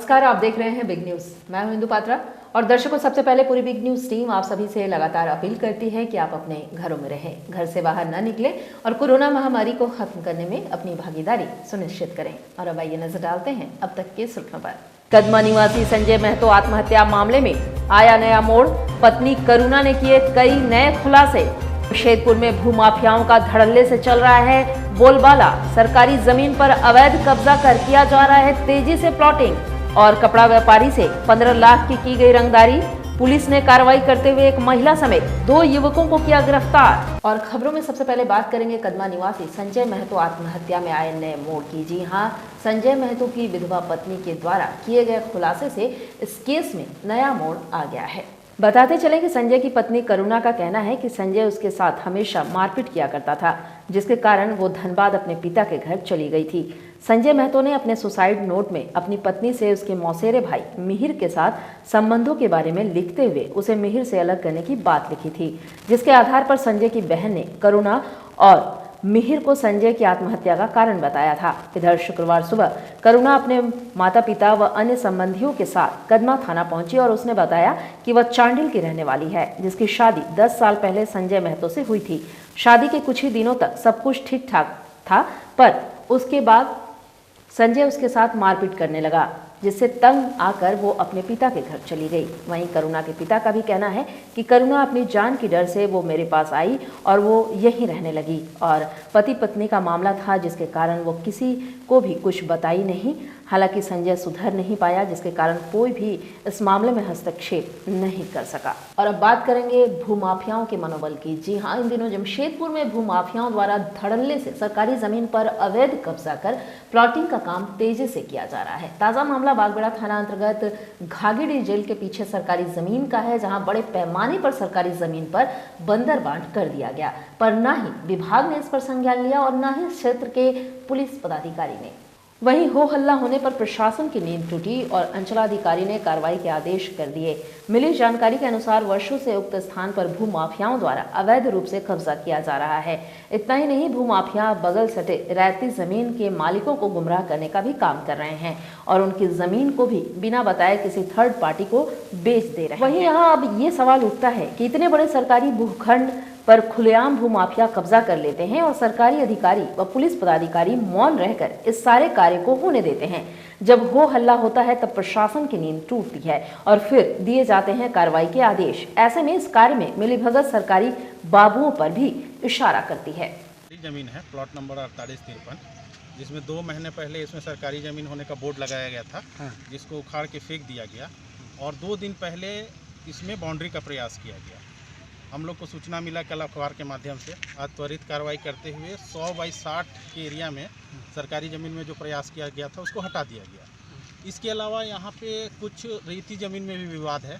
नमस्कार, आप देख रहे हैं बिग न्यूज। मैं हूं इंदु पात्रा और दर्शकों, सबसे पहले पूरी बिग न्यूज टीम आप सभी से लगातार अपील करती है कि आप अपने घरों में रहें, घर से बाहर न निकलें और कोरोना महामारी को खत्म करने में अपनी भागीदारी सुनिश्चित करें। और अब आइए नजर डालते हैं अब तक की सुर्खियों पर। कदमा निवासी संजय महतो आत्महत्या मामले में आया नया मोड़, पत्नी करुणा ने किए कई नए खुलासे। शेरपुर में भूमाफियाओं का धड़ल्ले से चल रहा है बोलबाला, सरकारी जमीन पर अवैध कब्जा कर किया जा रहा है तेजी से प्लॉटिंग। और कपड़ा व्यापारी से 15 लाख की गई रंगदारी, पुलिस ने कार्रवाई करते हुए एक महिला समेत 2 युवकों को किया गिरफ्तार। और खबरों में सबसे पहले बात करेंगे कदमा निवासी संजय महतो आत्महत्या में आए नए मोड़ की। जी हां, संजय महतो की विधवा पत्नी के द्वारा किए गए खुलासे से इस केस में नया मोड़ आ गया है। बताते चले कि संजय की पत्नी करुणा का कहना है कि संजय उसके साथ हमेशा मारपीट किया करता था, जिसके कारण वो धनबाद अपने पिता के घर चली गई थी। संजय महतो ने अपने सुसाइड नोट में अपनी पत्नी से उसके मौसेरे भाई मिहिर के साथ संबंधों के बारे में लिखते हुए उसे मिहिर से अलग करने की बात लिखी थी, जिसके आधार पर संजय की बहन ने करुणा और मिहिर को संजय की आत्महत्या का कारण बताया था। इधर शुक्रवार सुबह करुणा अपने माता पिता व अन्य संबंधियों के साथ कदमा थाना पहुंची और उसने बताया कि वह चांडिल की रहने वाली है, जिसकी शादी 10 साल पहले संजय महतो से हुई थी। शादी के कुछ ही दिनों तक सब कुछ ठीक ठाक था, पर उसके बाद संजय उसके साथ मारपीट करने लगा, जिससे तंग आकर वो अपने पिता के घर चली गई। वहीं करुणा के पिता का भी कहना है कि करुणा अपनी जान की डर से वो मेरे पास आई और वो यहीं रहने लगी और पति पत्नी का मामला था, जिसके कारण वो किसी को भी कुछ बताई नहीं। हालांकि संजय सुधर नहीं पाया, जिसके कारण कोई भी इस मामले में हस्तक्षेप नहीं कर सका। और अब बात करेंगे भूमाफियाओं के मनोबल की। जी हाँ, इन दिनों जमशेदपुर में भूमाफियाओं द्वारा धड़ल्ले से सरकारी जमीन पर अवैध कब्जा कर प्लॉटिंग का काम तेजी से किया जा रहा है। ताजा मामला बागबेड़ा थाना अंतर्गत घाघीडीह जेल के पीछे सरकारी जमीन का है, जहां बड़े पैमाने पर सरकारी जमीन पर बंदर बांट कर दिया गया, पर न ही विभाग ने इस पर संज्ञान लिया और न ही इस क्षेत्र के पुलिस पदाधिकारी ने। वहीं हो हल्ला होने पर प्रशासन की नींद टूटी और अंचलाधिकारी ने कार्रवाई के आदेश कर दिए। मिली जानकारी के अनुसार वर्षों से उक्त स्थान पर भूमाफियाओं द्वारा अवैध रूप से कब्जा किया जा रहा है। इतना ही नहीं, भूमाफिया बगल सटे रैती जमीन के मालिकों को गुमराह करने का भी काम कर रहे हैं और उनकी जमीन को भी बिना बताए किसी थर्ड पार्टी को बेच दे रहे हैं। वहीं यहाँ अब ये सवाल उठता है कि इतने बड़े सरकारी भूखंड पर खुलेआम भूमाफिया कब्जा कर लेते हैं और सरकारी अधिकारी व पुलिस पदाधिकारी मौन रहकर इस सारे कार्य को होने देते हैं। जब हो हल्ला होता है तब प्रशासन की नींद टूटती है और फिर दिए जाते हैं कार्रवाई के आदेश। ऐसे में इस कार्य में मिलीभगत सरकारी बाबुओं पर भी इशारा करती है। जमीन है प्लॉट नंबर 4853, जिसमें 2 महीने पहले इसमें सरकारी जमीन होने का बोर्ड लगाया गया था, जिसको उखाड़ के फेंक दिया गया और 2 दिन पहले इसमें बाउंड्री का प्रयास किया गया। हम लोग को सूचना मिला कल अखबार के माध्यम से। आज त्वरित कार्रवाई करते हुए 100 बाई 60 के एरिया में सरकारी ज़मीन में जो प्रयास किया गया था उसको हटा दिया गया। इसके अलावा यहाँ पे कुछ रेती ज़मीन में भी विवाद है,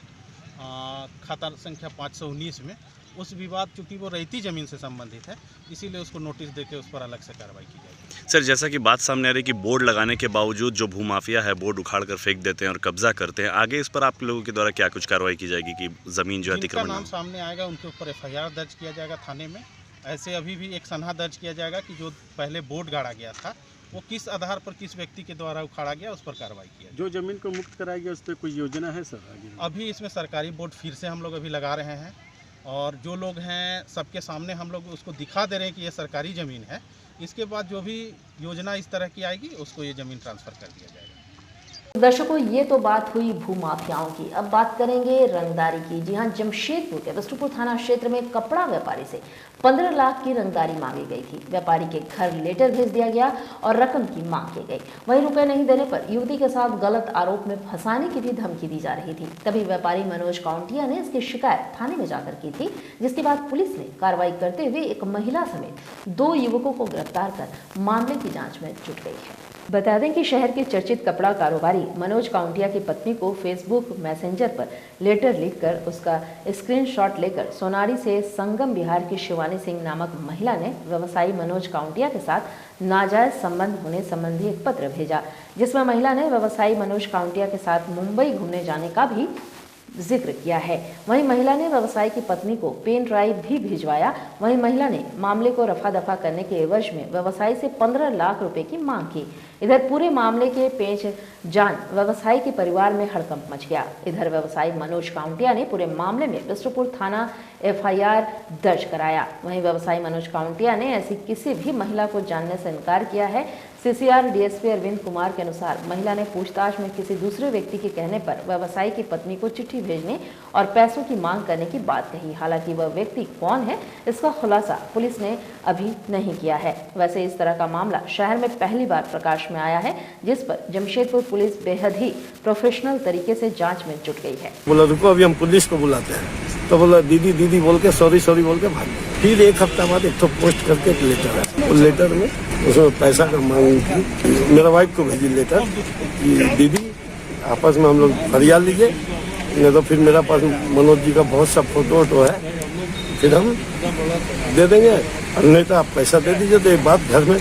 खाता संख्या 519 में। उस विवाद चूँकि वो रेती ज़मीन से संबंधित है, इसीलिए उसको नोटिस देके उस पर अलग से कार्रवाई की जाएगी। सर, जैसा कि बात सामने आ रही है कि बोर्ड लगाने के बावजूद जो भूमाफिया है बोर्ड उखाड़ कर फेंक देते हैं और कब्जा करते हैं, आगे इस पर आप लोगों के द्वारा क्या कुछ कार्रवाई की जाएगी कि ज़मीन जो अतिक्रमण नाम सामने आएगा उनके ऊपर FIR दर्ज किया जाएगा थाने में। ऐसे अभी भी एक सनहा दर्ज किया जाएगा कि जो पहले बोर्ड गाड़ा गया था वो किस आधार पर किस व्यक्ति के द्वारा उखाड़ा गया, उस पर कार्रवाई किया। जो जमीन को मुक्त कराया गया उस पर कोई योजना है सर आगे? अभी इसमें सरकारी बोर्ड फिर से हम लोग अभी लगा रहे हैं और जो लोग हैं सबके सामने हम लोग उसको दिखा दे रहे हैं कि ये सरकारी ज़मीन है। इसके बाद जो भी योजना इस तरह की आएगी उसको ये ज़मीन ट्रांसफ़र कर दिया जाएगा। दर्शकों, ये तो बात हुई भूमाफियाओं की। अब बात करेंगे रंगदारी की। जी हां, जमशेदपुर के बिष्टुपुर थाना क्षेत्र में कपड़ा व्यापारी से 15 लाख की रंगदारी मांगी गई थी। व्यापारी के घर लेटर भेज दिया गया और रकम की मांग की गई। वहीं रुपए नहीं देने पर युवती के साथ गलत आरोप में फंसाने की भी धमकी दी जा रही थी। तभी व्यापारी मनोज काउंटिया ने इसकी शिकायत थाने में जाकर की थी, जिसके बाद पुलिस ने कार्रवाई करते हुए एक महिला समेत 2 युवकों को गिरफ्तार कर मामले की जाँच में जुट गई है। बता दें कि शहर के चर्चित कपड़ा कारोबारी मनोज काउंटिया की पत्नी को फेसबुक मैसेंजर पर लेटर लिखकर उसका स्क्रीनशॉट लेकर सोनारी से संगम बिहार की शिवानी सिंह नामक महिला ने व्यवसायी मनोज काउंटिया के साथ नाजायज संबंध होने संबंधी एक पत्र भेजा, जिसमें महिला ने व्यवसायी मनोज काउंटिया के साथ मुंबई घूमने जाने का भी जिक्र किया है। वहीं महिला ने व्यवसायी की पत्नी को पेन ड्राइव भी भिजवाया। वहीं महिला ने मामले को रफा दफा करने के एवज में व्यवसायी से 15 लाख रुपए की मांग की। इधर पूरे मामले के पेच जान व्यवसायी के परिवार में हड़कंप मच गया। इधर व्यवसायी मनोज काउंटिया ने पूरे मामले में बिष्टुपुर थाना FIR दर्ज कराया। वहीं व्यवसायी मनोज काउंटिया ने ऐसी किसी भी महिला को जानने से इनकार किया है। CCR DSP अरविंद कुमार के अनुसार महिला ने पूछताछ में किसी दूसरे व्यक्ति के कहने पर व्यवसायी की पत्नी को चिट्ठी भेजने और पैसों की मांग करने की बात कही। हालांकि वह व्यक्ति कौन है, इसका खुलासा पुलिस ने अभी नहीं किया है। वैसे इस तरह का मामला शहर में पहली बार प्रकाश में आया है, जिस पर जमशेदपुर पुलिस बेहद ही प्रोफेशनल तरीके से जांच में जुट गई है। बोला रुको, अभी हम पुलिस को बुलाते हैं। तो बोला दीदी दीदी बोल के सॉरी बोल के भाग गए। फिर एक हफ्ता बाद एक तो पोस्ट करके एक लेटर है। उस लेटर में उसमें पैसा का मांग की। मेरा वाइफ को भेजी लेटर कि दीदी आपस में हम लोग फरियाद लीजिए, नहीं तो फिर मेरा पास मनोज जी का बहुत सा फोटो है, फिर हम दे देंगे, और नहीं तो आप पैसा दे दीजिए तो ये बात घर में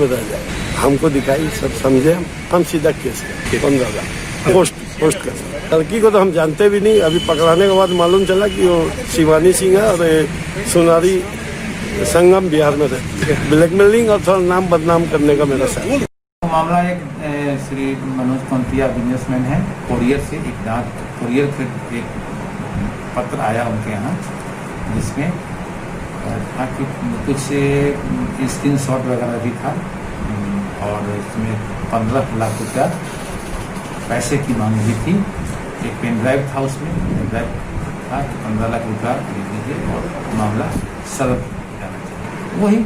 रह जाए। हमको दिखाई, सब समझे, हम सीधा केस किया 15 लाख पोस्ट कर। लड़की को तो हम जानते भी नहीं, अभी पकड़ाने के बाद मालूम चला कि वो शिवानी सिंह है और सोनारी संगम बिहार में रहती है। ब्लैकमेलिंग और थोड़ा नाम बदनाम करने का मेरा साथ। मामला एक श्री मनोज काउंटिया बिजनेसमैन है, कोरियर से कोरियर से एक पत्र आया उनके यहाँ, जिसमें कुछ स्क्रीनशॉट वगैरह भी था और इसमें 15 लाख रुपया पैसे की मांग भी थी। एक पेन ड्राइव था, उसमें पेन ड्राइव था 15 लाख रुपया दे दीजिए और मामला सरल जाना चाहिए। वही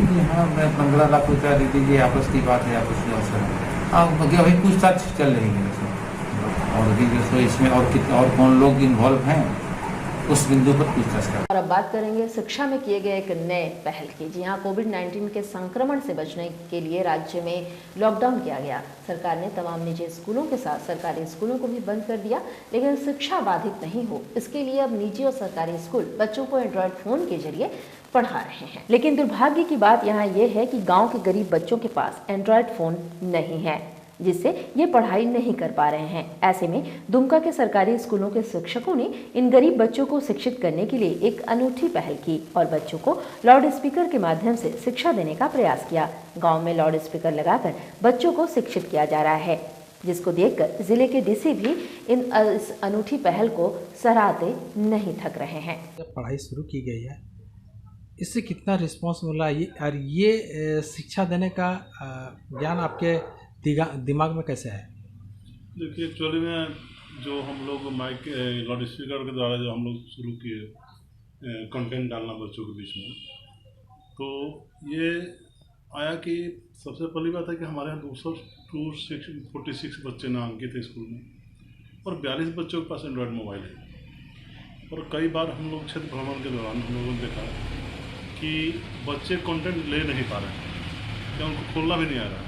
कि हाँ मैं 15 लाख रुपया दे दीजिए, आपस की बात है, आपस की अवसर है। वही पूछताछ चल रही है और अभी जो इसमें और कौन लोग इन्वॉल्व हैं उस बिंदु पर पूछताछ कर। और अब बात करेंगे शिक्षा में किए गए एक नए पहल की। जी हाँ, कोविड-19 के संक्रमण से बचने के लिए राज्य में लॉकडाउन किया गया। सरकार ने तमाम निजी स्कूलों के साथ सरकारी स्कूलों को भी बंद कर दिया, लेकिन शिक्षा बाधित नहीं हो इसके लिए अब निजी और सरकारी स्कूल बच्चों को एंड्रॉयड फोन के जरिए पढ़ा रहे हैं। लेकिन दुर्भाग्य की बात यहाँ ये है कि गाँव के गरीब बच्चों के पास एंड्रॉयड फोन नहीं है, जिससे ये पढ़ाई नहीं कर पा रहे हैं। ऐसे में दुमका के सरकारी स्कूलों के शिक्षकों ने इन गरीब बच्चों को शिक्षित करने के लिए एक अनूठी पहल की और बच्चों को लाउड स्पीकर के माध्यम से शिक्षा देने का प्रयास किया। गांव में लाउड स्पीकर लगाकर बच्चों को शिक्षित किया जा रहा है, जिसको देखकर जिले के DC भी इस अनूठी पहल को सराहते नहीं थक रहे हैं। जब पढ़ाई शुरू की गई है, इससे कितना रिस्पॉन्स मिला और ये शिक्षा देने का ज्ञान आपके दिमाग में कैसे है? देखिए, एक्चुअली में जो हम लोग माइक लाउड स्पीकर के द्वारा जो हम लोग शुरू किए कंटेंट डालना बच्चों के बीच में, तो ये आया कि सबसे पहली बात है कि हमारे यहाँ 246 बच्चे नामांकित थे स्कूल में और 42 बच्चों के पास एंड्रॉयड मोबाइल है। और कई बार हम लोग क्षेत्र भ्रमण के दौरान हम लोगों ने देखा कि बच्चे कंटेंट ले नहीं पा रहे हैं या उनको खोलना भी नहीं आ रहा है।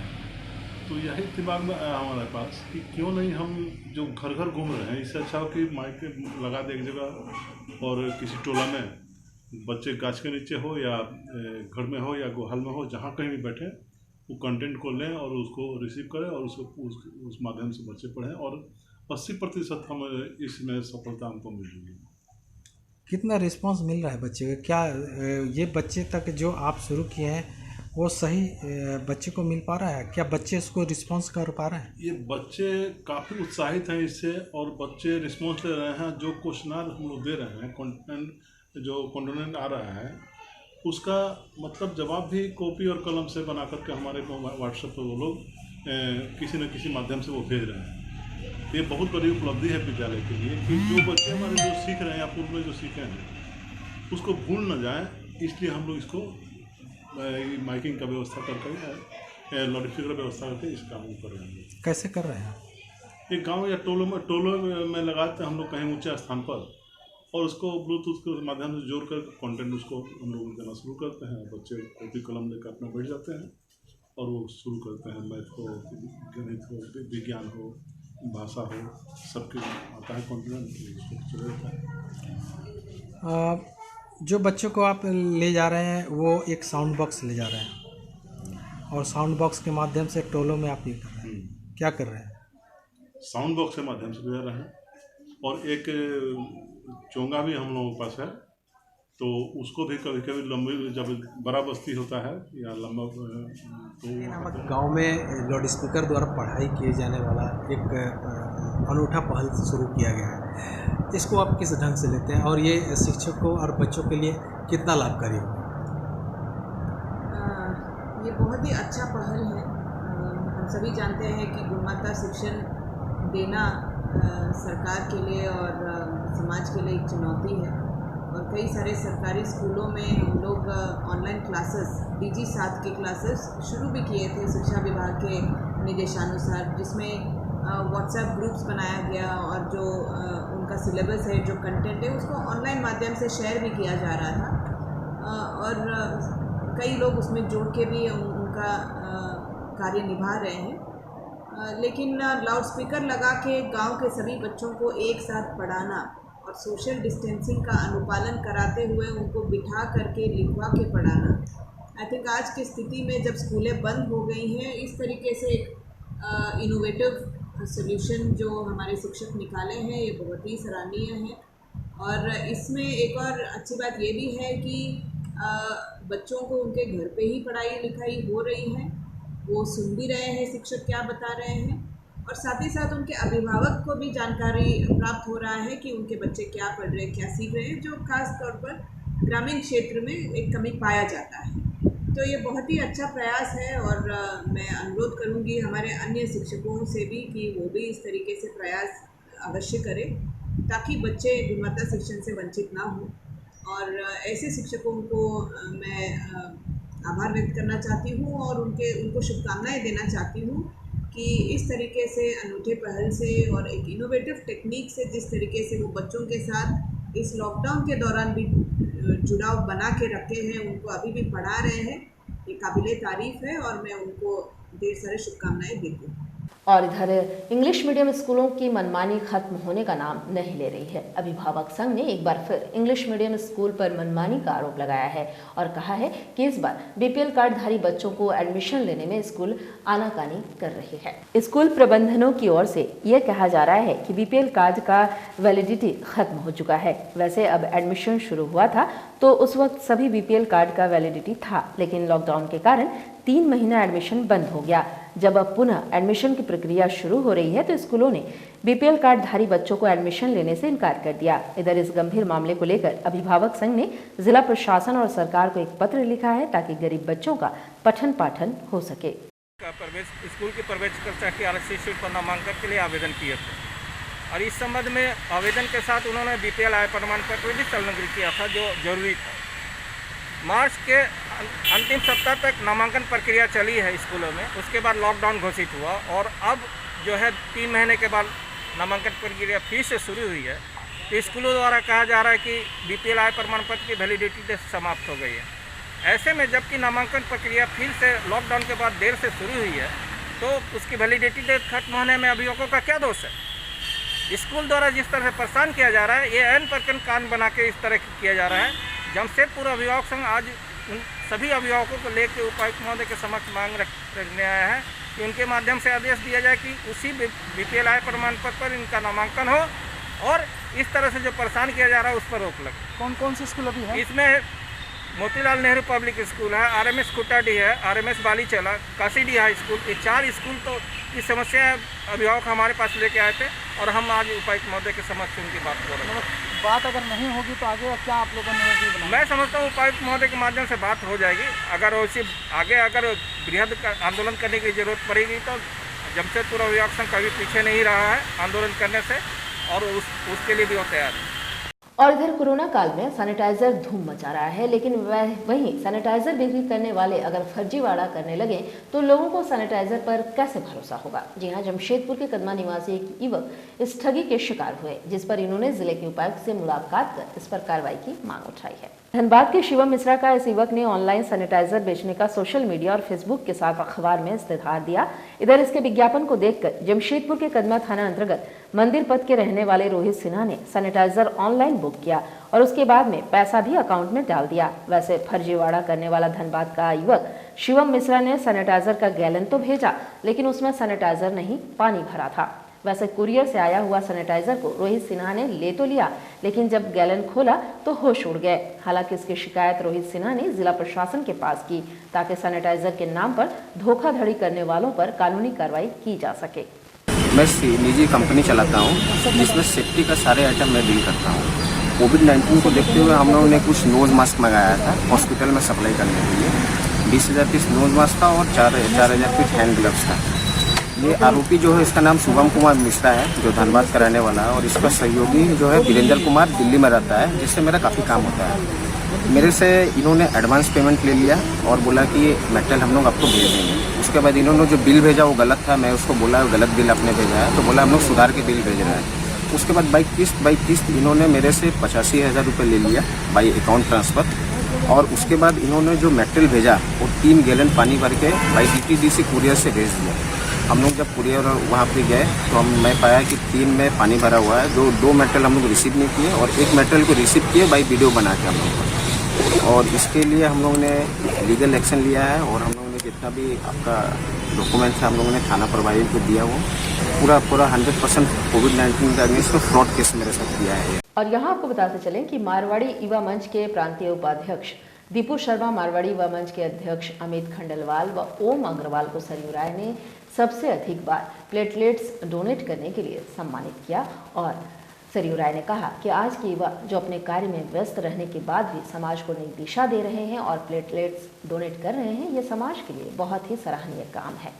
तो यही दिमाग में आया हमारे पास कि क्यों नहीं हम जो घर घर घूम रहे हैं, इससे अच्छा हो कि माइक लगा दे एक जगह और किसी टोला में बच्चे गाछ के नीचे हो या घर में हो या गुहाल में हो, जहाँ कहीं भी बैठे वो कंटेंट को लें और उसको रिसीव करें और उसको उस माध्यम से बच्चे पढ़ें और 80% हम इसमें सफलता हमको मिल रही है। कितना रिस्पांस मिल रहा है बच्चे का? क्या ये बच्चे तक जो आप शुरू किए हैं वो सही बच्चे को मिल पा रहा है? क्या बच्चे इसको रिस्पांस कर पा रहे हैं? ये बच्चे काफ़ी उत्साहित हैं इससे और बच्चे रिस्पांस ले रहे हैं। जो क्वेश्चनर हम लोग दे रहे हैं, कंटेंट आ रहा है, उसका मतलब जवाब भी कॉपी और कलम से बना करके हमारे व्हाट्सएप पर वो लोग किसी न किसी माध्यम से वो भेज रहे हैं। ये बहुत बड़ी उपलब्धि है विद्यालय के लिए कि जो बच्चे हमारे जो सीख रहे हैं या पूर्व में जो सीखे हैं उसको भूल न जाए, इसलिए हम लोग इसको माइकिंग का व्यवस्था करके लाउड स्पीकर व्यवस्था करके इस काम को कर रहे हैं। कैसे कर रहे हैं? एक गांव या टोलों में लगाते हैं हम लोग कहीं ऊंचे स्थान पर और उसको ब्लूटूथ के माध्यम से जोड़ कर कंटेंट उसको हम लोग देना शुरू करते हैं। बच्चे कॉपी कलम लेकर अपना बैठ जाते हैं और वो शुरू करते हैं। मैथ हो, गणित हो, विज्ञान हो, भाषा हो, सबके आता है कंटेंट चल जाता है। जो बच्चों को आप ले जा रहे हैं वो एक साउंड बॉक्स ले जा रहे हैं और साउंड बॉक्स के माध्यम से टोलों में आप ये कर रहे हैं, क्या कर रहे हैं? साउंड बॉक्स के माध्यम से ले जा रहे हैं और एक चोंगा भी हम लोगों के पास है, तो उसको भी कभी कभी लंबी जब बड़ा बस्ती होता है या लंबा तो गांव में लाउड स्पीकर द्वारा पढ़ाई किए जाने वाला एक अनूठा पहल शुरू किया गया है, इसको आप किस ढंग से लेते हैं और ये शिक्षकों और बच्चों के लिए कितना लाभकारी होगा? ये बहुत ही अच्छा पहल है। हम सभी जानते हैं कि गुणवत्ता शिक्षण देना सरकार के लिए और समाज के लिए एक चुनौती है, और कई सारे सरकारी स्कूलों में हम लोग ऑनलाइन क्लासेस DG7 के क्लासेस शुरू भी किए थे शिक्षा विभाग के निर्देशानुसार, जिसमें व्हाट्सएप ग्रुप्स बनाया गया और जो उनका सिलेबस है, जो कंटेंट है, उसको ऑनलाइन माध्यम से शेयर भी किया जा रहा था, और कई लोग उसमें जोड़ के भी उनका कार्य निभा रहे हैं। लेकिन लाउड स्पीकर लगा के गांव के सभी बच्चों को एक साथ पढ़ाना और सोशल डिस्टेंसिंग का अनुपालन कराते हुए उनको बिठा करके लिखवा के पढ़ाना, आई थिंक आज की स्थिति में जब स्कूलें बंद हो गई हैं, इस तरीके से एक इनोवेटिव सोल्यूशन जो हमारे शिक्षक निकाले हैं, ये बहुत ही सराहनीय है। और इसमें एक और अच्छी बात ये भी है कि बच्चों को उनके घर पे ही पढ़ाई लिखाई हो रही है, वो सुन भी रहे हैं शिक्षक क्या बता रहे हैं, और साथ ही साथ उनके अभिभावक को भी जानकारी प्राप्त हो रहा है कि उनके बच्चे क्या पढ़ रहे हैं, क्या सीख रहे हैं, जो खास तौर पर ग्रामीण क्षेत्र में एक कमी पाया जाता है। तो ये बहुत ही अच्छा प्रयास है, और मैं अनुरोध करूंगी हमारे अन्य शिक्षकों से भी कि वो भी इस तरीके से प्रयास अवश्य करें, ताकि बच्चे गुणवत्ता शिक्षण से वंचित ना हों। और ऐसे शिक्षकों को मैं आभार व्यक्त करना चाहती हूँ और उनको शुभकामनाएँ देना चाहती हूँ कि इस तरीके से अनूठे पहल से और एक इनोवेटिव टेक्निक से जिस तरीके से वो बच्चों के साथ इस लॉकडाउन के दौरान भी जुड़ाव बना के रखे हैं, उनको अभी भी पढ़ा रहे हैं, ये काबिले तारीफ़ है, और मैं उनको ढेर सारे शुभकामनाएँ देती हूँ। और इधर इंग्लिश मीडियम स्कूलों की मनमानी खत्म होने का नाम नहीं ले रही है। अभिभावक संघ ने एक बार फिर इंग्लिश मीडियम स्कूल पर मनमानी का आरोप लगाया है और कहा है कि इस बार BPL कार्डधारी बच्चों को एडमिशन लेने में स्कूल आनाकानी कर रही है। स्कूल प्रबंधनों की ओर से यह कहा जा रहा है कि BPL कार्ड का वैलिडिटी खत्म हो चुका है। वैसे अब एडमिशन शुरू हुआ था तो उस वक्त सभी BPL कार्ड का वैलिडिटी था, लेकिन लॉकडाउन के कारण 3 महीना एडमिशन बंद हो गया। जब अब पुनः एडमिशन की प्रक्रिया शुरू हो रही है तो स्कूलों ने BPL कार्डधारी बच्चों को एडमिशन लेने से इनकार कर दिया। इधर इस गंभीर मामले को लेकर अभिभावक संघ ने जिला प्रशासन और सरकार को एक पत्र लिखा है ताकि गरीब बच्चों का पठन पाठन हो सके। स्कूल की प्रवेश कक्षा की आरक्षित सीट पर नामांकन के लिए आवेदन किए थे और इस संबंध में आवेदन के साथ उन्होंने BPL आय प्रमाण पत्र भी संलग्न किया था जो जरूरी था। मार्च के अंतिम सप्ताह तक नामांकन प्रक्रिया चली है स्कूलों में, उसके बाद लॉकडाउन घोषित हुआ और अब जो है 3 महीने के बाद नामांकन प्रक्रिया फिर से शुरू हुई है। तो स्कूलों द्वारा कहा जा रहा है कि BPL आय प्रमाण पत्र की वैलिडिटी डेट समाप्त हो गई है। ऐसे में जबकि नामांकन प्रक्रिया फिर से लॉकडाउन के बाद देर से शुरू हुई है तो उसकी वैलिडिटी डेट खत्म होने में अभिभावकों का क्या दोष है? स्कूल द्वारा जिस तरह से परेशान किया जा रहा है, ये ऐन प्रकरण कान बना के इस तरह किया जा रहा है। जमशेदपुर अभिभावक संघ आज उन सभी अभिभावकों को लेकर उपायुक्त महोदय के समक्ष मांग रखने आया है कि उनके माध्यम से आदेश दिया जाए कि उसी BPL आय प्रमाण पत्र पर इनका नामांकन हो और इस तरह से जो परेशान किया जा रहा है उस पर रोक लगे। कौन कौन से स्कूल अभी है? इसमें मोतीलाल नेहरू पब्लिक स्कूल है, RMS कुटाडी है, RMS बालीचला, काशीडी हाई स्कूल, ये 4 स्कूल तो की समस्या अभिभावक हमारे पास लेके आए थे और हम आज उपायुक्त महोदय के समक्ष उनकी बात कर रहे हैं। बात अगर नहीं होगी तो आगे क्या आप लोगों ने? मैं समझता हूँ उपायुक्त महोदय के माध्यम से बात हो जाएगी। अगर उसी आगे अगर बृहद आंदोलन करने की जरूरत पड़ेगी तो जमशेदपुर अभिभावक संघ कभी पीछे नहीं रहा है आंदोलन करने से और उसके लिए भी वो तैयार है। और इधर कोरोना काल में सैनिटाइजर धूम मचा रहा है, लेकिन वहीं सैनिटाइजर बिक्री करने वाले अगर फर्जीवाड़ा करने लगे तो लोगों को सैनिटाइजर पर कैसे भरोसा होगा। जी हां, जमशेदपुर के कदमा निवासी एक युवक इस ठगी के शिकार हुए, जिस पर इन्होंने जिले के उपायुक्त से मुलाकात कर इस पर कार्रवाई की मांग उठाई है। धनबाद के शिवम मिश्रा का इस युवक ने ऑनलाइन सैनिटाइजर बेचने का सोशल मीडिया और फेसबुक के साथ अखबार में इस्तेहार दिया। इधर इसके विज्ञापन को देखकर जमशेदपुर के कदमा थाना अंतर्गत मंदिर पथ के रहने वाले रोहित सिन्हा ने सैनिटाइजर ऑनलाइन बुक किया और उसके बाद में पैसा भी अकाउंट में डाल दिया। वैसे फर्जीवाड़ा करने वाला धनबाद का युवक शिवम मिश्रा ने सैनिटाइजर का गैलन तो भेजा, लेकिन उसमें सैनिटाइजर नहीं पानी भरा था। वैसे कुरियर से आया हुआ सैनिटाइजर को रोहित सिन्हा ने ले तो लिया, लेकिन जब गैलन खोला तो होश उड़ गए। हालांकि इसकी शिकायत रोहित सिन्हा ने जिला प्रशासन के पास की ताकि सैनिटाइजर के नाम पर धोखाधड़ी करने वालों पर कानूनी कार्रवाई की जा सके। मैं निजी कंपनी चलाता हूँ जिसमें सेफ्टी का सारे आइटम मैं डील करता हूँ। कोविड-19 को देखते हुए हम लोगों ने कुछ नोज मास्क मंगाया था हॉस्पिटल में सप्लाई करने के लिए। 20,000 पीस नोज मास्क था और 4,000 पीस हैंड ग्लव्स था। ये आरोपी जो है इसका नाम शुभम कुमार मिश्रा है जो धनबाद का रहने वाला है और इसका सहयोगी जो है वीरेंद्र कुमार दिल्ली में रहता है जिससे मेरा काफ़ी काम होता है। मेरे से इन्होंने एडवांस पेमेंट ले लिया और बोला कि मेटल हम लोग आपको भेज देंगे। उसके बाद इन्होंने जो बिल भेजा वो गलत था। मैं उसको बोला गलत बिल आपने भेजा है तो बोला हम लोग सुधार के बिल भेज रहे हैं। उसके बाद बाई किस्त इन्होंने मेरे से 85,000 रुपये ले लिया बाई अकाउंट ट्रांसफ़र। और उसके बाद इन्होंने जो मेटल भेजा वो 3 गैलन पानी भर के बाई DTDC कुरियर से भेज दिया। हम लोग जब कुरियर वहाँ पे गए तो मैं पाया कि 3 में पानी भरा हुआ है। दो मेटल हम लोग रिसीव नहीं किए और 1 मेटल को रिसीव किए बाई वीडियो बना के हम लोग। और इसके लिए हम लोगों ने लीगल एक्शन लिया है और हम लोगों ने जितना भी आपका डॉक्यूमेंट है हम लोगों ने थाना प्रभारी को दिया। वो पूरा 100% कोविड-19 का अगेंस्ट फ्रॉड केस मेरे साथ किया है। और यहाँ आपको बताते चलें कि मारवाड़ी युवा मंच के प्रांतीय उपाध्यक्ष दीपू शर्मा, मारवाड़ी युवा मंच के अध्यक्ष अमित खंडेलवाल व ओम अग्रवाल को सरयू राय ने सबसे अधिक बार प्लेटलेट्स डोनेट करने के लिए सम्मानित किया। और सरयू राय ने कहा कि आज के युवा जो अपने कार्य में व्यस्त रहने के बाद भी समाज को नई दिशा दे रहे हैं और प्लेटलेट्स डोनेट कर रहे हैं, ये समाज के लिए बहुत ही सराहनीय काम है।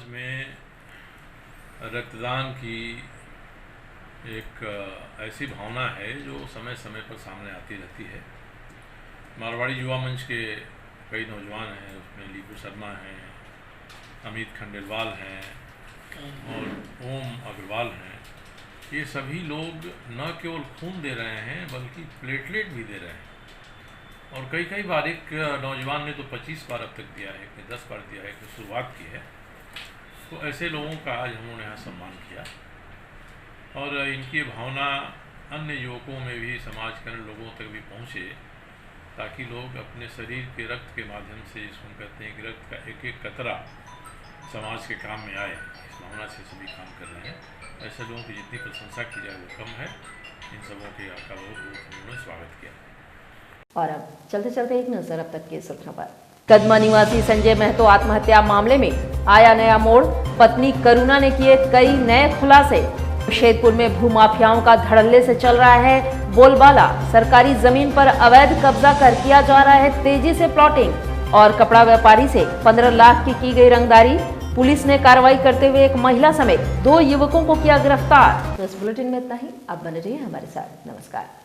में रक्तदान की एक ऐसी भावना है जो समय समय पर सामने आती रहती है। मारवाड़ी युवा मंच के कई नौजवान हैं, उसमें दीपू शर्मा हैं, अमित खंडेलवाल हैं और ओम अग्रवाल हैं। ये सभी लोग न केवल खून दे रहे हैं बल्कि प्लेटलेट भी दे रहे हैं। और कई बार एक नौजवान ने तो 25 बार अब तक दिया है, 10 बार दिया है, शुरुआत की है। तो ऐसे लोगों का आज हम लोगों ने यहाँ सम्मान किया और इनकी भावना अन्य युवकों में भी, समाज के अन्य लोगों तक भी पहुँचे ताकि लोग अपने शरीर के रक्त के माध्यम से, इसको कहते हैं कि रक्त का एक एक कतरा समाज के काम में आए। इस भावना से सभी काम कर रहे हैं। ऐसे लोगों की जितनी प्रशंसा की जाए वो कम है। इन सबों के आपका बहुत उन्होंने स्वागत किया। और अब चलते चलते एक नजर अब तक की सुर्खियों पर। कदमा निवासी संजय महतो आत्महत्या मामले में आया नया मोड़। पत्नी करुणा ने किए कई नए खुलासे। शेदपुर में भूमाफियाओं का धड़ल्ले से चल रहा है बोलबाला। सरकारी जमीन पर अवैध कब्जा कर किया जा रहा है तेजी से प्लॉटिंग। और कपड़ा व्यापारी से 15 लाख की गई रंगदारी। पुलिस ने कार्रवाई करते हुए एक महिला समेत 2 युवकों को किया गिरफ्तार। तो इस बुलेटिन में इतना ही। आप बने रहिए हमारे साथ। नमस्कार।